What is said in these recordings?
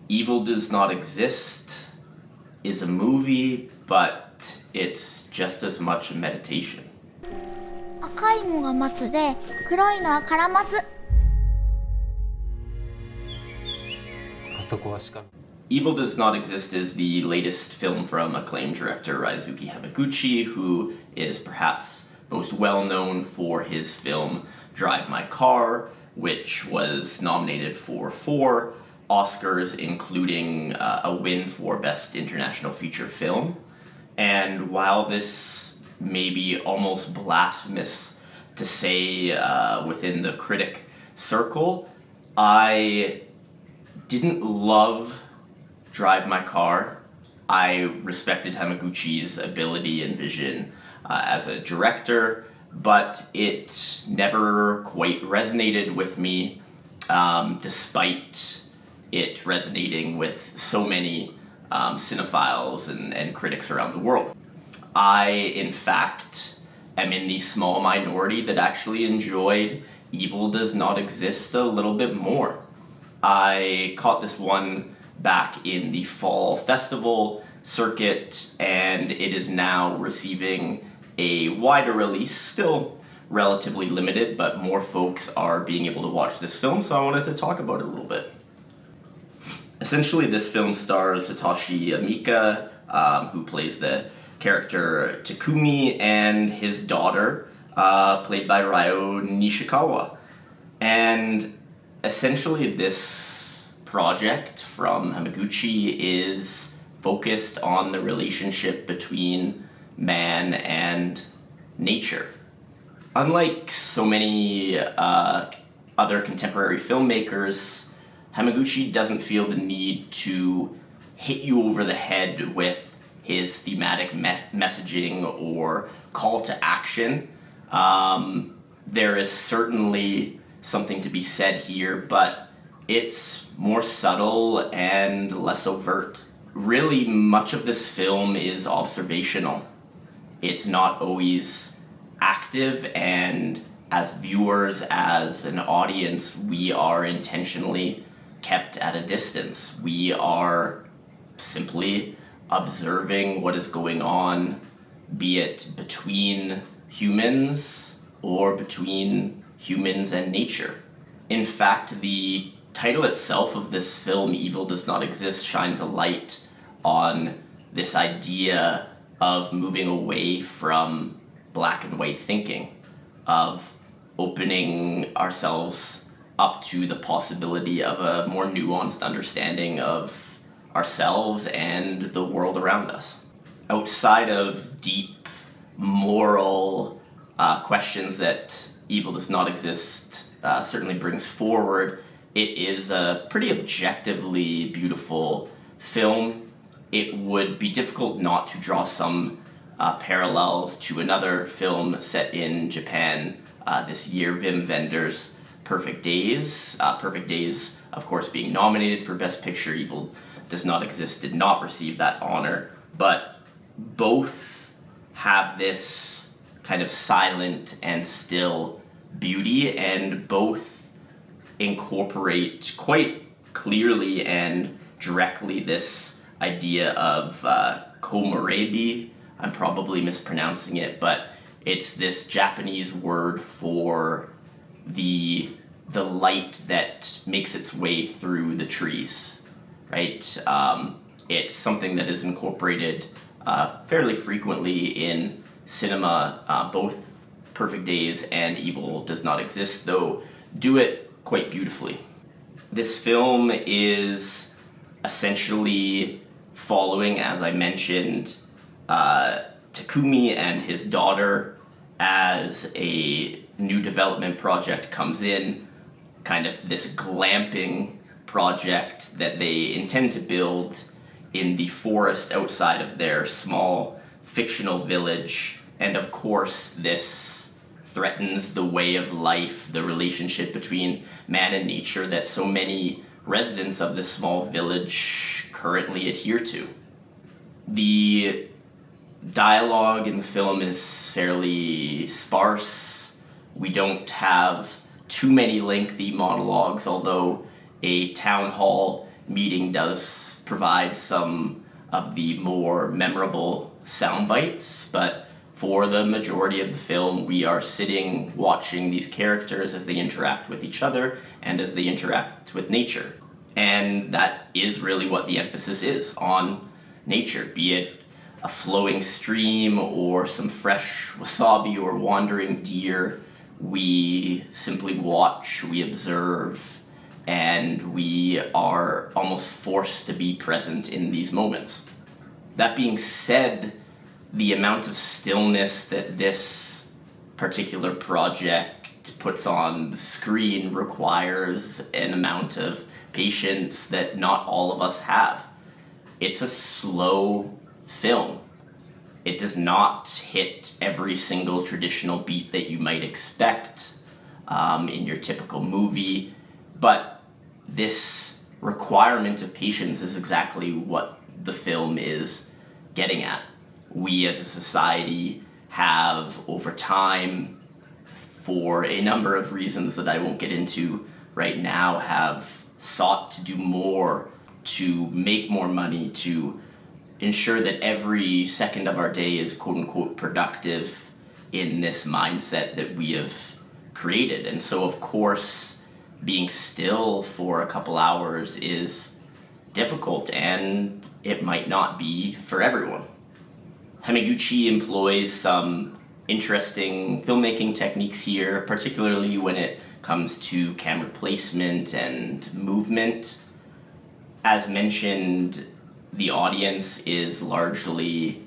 Evil Does Not Exist is a movie, but it's just as much a meditation. 赤いのが松で、黒いのはカラマツ。あそこはしかも。Evil Does Not Exist is the latest film from acclaimed director Ryusuke Hamaguchi, who is perhaps most well known for his film Drive My Car, which was nominated for 4 Oscars, including a win for Best International Feature Film. And while this may be almost blasphemous to say within the critic circle, I didn't love Drive My Car. I respected Hamaguchi's ability and vision as a director, but it never quite resonated with me, despite it resonating with so many cinephiles and critics around the world. I, in fact, am in the small minority that actually enjoyed Evil Does Not Exist a little bit more. I caught this one back in the fall festival circuit, and it is now receiving a wider release, still relatively limited, but more folks are being able to watch this film, so I wanted to talk about it a little bit. Essentially, this film stars Hitoshi Omika, who plays the character Takumi, and his daughter, played by Ryô Nishikawa. And essentially, this project from Hamaguchi is focused on the relationship between man and nature. Unlike so many other contemporary filmmakers, Hamaguchi doesn't feel the need to hit you over the head with his thematic messaging or call to action. There is certainly something to be said here, but it's more subtle and less overt. Really, much of this film is observational. It's not always active, and as viewers, as an audience, we are intentionally kept at a distance. We are simply observing what is going on, be it between humans or between humans and nature. In fact, the title itself of this film, Evil Does Not Exist, shines a light on this idea of moving away from black and white thinking, of opening ourselves up to the possibility of a more nuanced understanding of ourselves and the world around us. Outside of deep moral questions that Evil Does Not Exist certainly brings forward, it is a pretty objectively beautiful film. It would be difficult not to draw some parallels to another film set in Japan this year, Wim Wenders' Perfect Days. Perfect Days, of course, being nominated for Best Picture. Evil Does Not Exist did not receive that honor, but both have this kind of silent and still beauty, and both incorporate quite clearly and directly this idea of komorebi. I'm probably mispronouncing it, but it's this Japanese word for the light that makes its way through the trees, right? It's something that is incorporated fairly frequently in cinema. Both Perfect Days and Evil Does Not Exist, though, do it quite beautifully. This film is essentially following, as I mentioned, Takumi and his daughter as a new development project comes in, kind of this glamping project that they intend to build in the forest outside of their small fictional village. And of course, this threatens the way of life, the relationship between man and nature that so many residents of this small village currently adhere to. The dialogue in the film is fairly sparse. We don't have too many lengthy monologues, although a town hall meeting does provide some of the more memorable sound bites, but for the majority of the film, we are sitting watching these characters as they interact with each other and as they interact with nature. And that is really what the emphasis is, on nature, be it a flowing stream or some fresh wasabi or wandering deer. We simply watch, we observe, and we are almost forced to be present in these moments. That being said, the amount of stillness that this particular project puts on the screen requires an amount of patience that not all of us have. It's a slow film. It does not hit every single traditional beat that you might expect in your typical movie, but this requirement of patience is exactly what the film is getting at. We as a society have, over time, for a number of reasons that I won't get into right now, have sought to do more, to make more money, to ensure that every second of our day is quote-unquote productive in this mindset that we have created. And so, of course, being still for a couple hours is difficult, and it might not be for everyone. Hamaguchi employs some interesting filmmaking techniques here, particularly when it comes to camera placement and movement. As mentioned, the audience is largely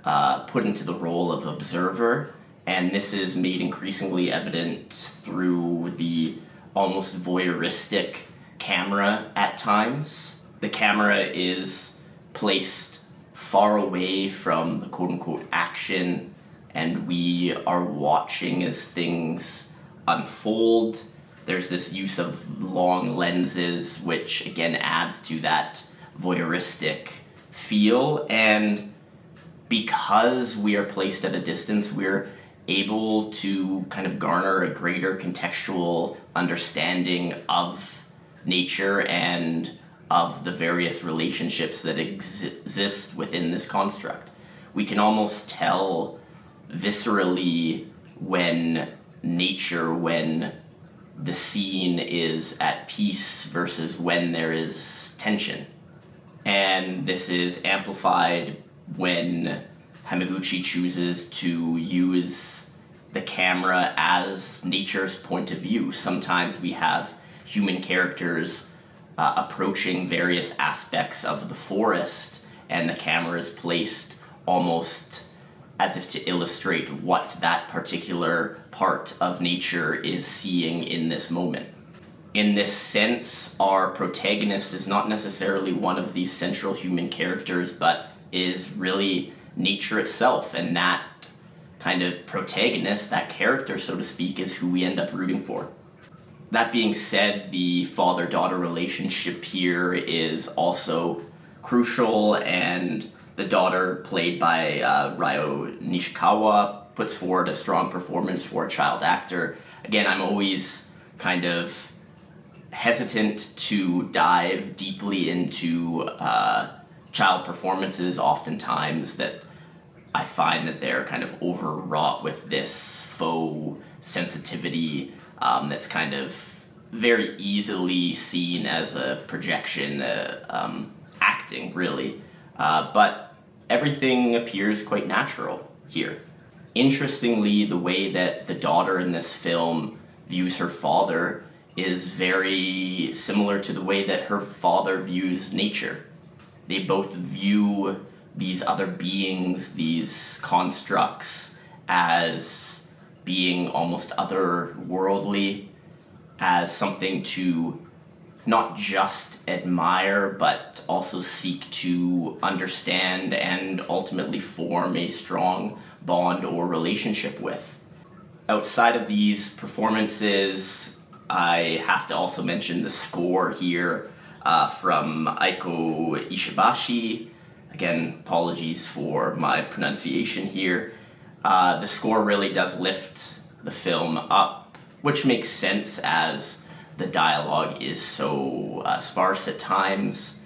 put into the role of observer, and this is made increasingly evident through the almost voyeuristic camera at times. The camera is placed far away from the quote-unquote action, and we are watching as things unfold. There's this use of long lenses, which again adds to that voyeuristic feel, and because we are placed at a distance, we're able to kind of garner a greater contextual understanding of nature and of the various relationships that exist within this construct. We can almost tell viscerally when the scene is at peace versus when there is tension. And this is amplified when Hamaguchi chooses to use the camera as nature's point of view. Sometimes we have human characters approaching various aspects of the forest, and the camera is placed almost as if to illustrate what that particular part of nature is seeing in this moment. In this sense, our protagonist is not necessarily one of these central human characters, but is really nature itself, and that kind of protagonist, that character, so to speak, is who we end up rooting for. That being said, the father-daughter relationship here is also crucial, and the daughter, played by Ryô Nishikawa, puts forward a strong performance for a child actor. Again, I'm always kind of hesitant to dive deeply into child performances, oftentimes that I find that they're kind of overwrought with this faux sensitivity that's kind of very easily seen as a projection, acting, really. But everything appears quite natural here. Interestingly, the way that the daughter in this film views her father is very similar to the way that her father views nature. They both view these other beings, these constructs, as being almost otherworldly, as something to not just admire, but also seek to understand and ultimately form a strong bond or relationship with. Outside of these performances, I have to also mention the score here from Aiko Ishibashi. Again, apologies for my pronunciation here. The score really does lift the film up, which makes sense as the dialogue is so sparse at times.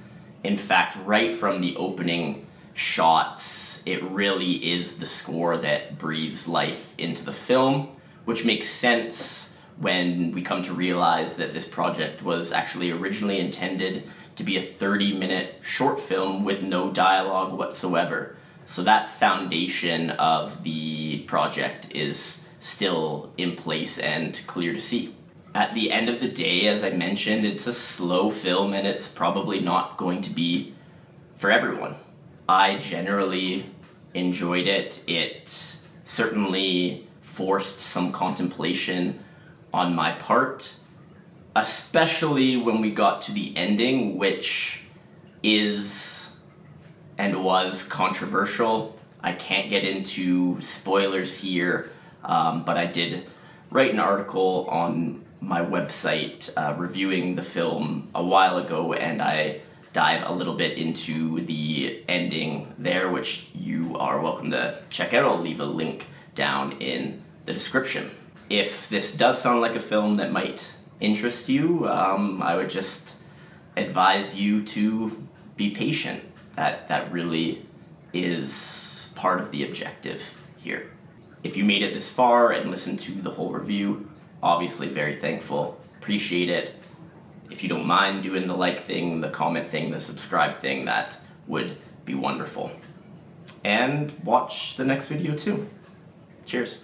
In fact, right from the opening shots, it really is the score that breathes life into the film, which makes sense when we come to realize that this project was actually originally intended to be a 30-minute short film with no dialogue whatsoever. So that foundation of the project is still in place and clear to see. At the end of the day, as I mentioned, it's a slow film and it's probably not going to be for everyone. I generally enjoyed it. It certainly forced some contemplation on my part, especially when we got to the ending, which is and was controversial. I can't get into spoilers here, but I did write an article on my website reviewing the film a while ago, and I dive a little bit into the ending there, which you are welcome to check out. I'll leave a link down in the description. If this does sound like a film that might interest you, I would just advise you to be patient. That really is part of the objective here. If you made it this far and listened to the whole review, obviously very thankful, appreciate it. If you don't mind doing the like thing, the comment thing, the subscribe thing, that would be wonderful. And watch the next video too. Cheers.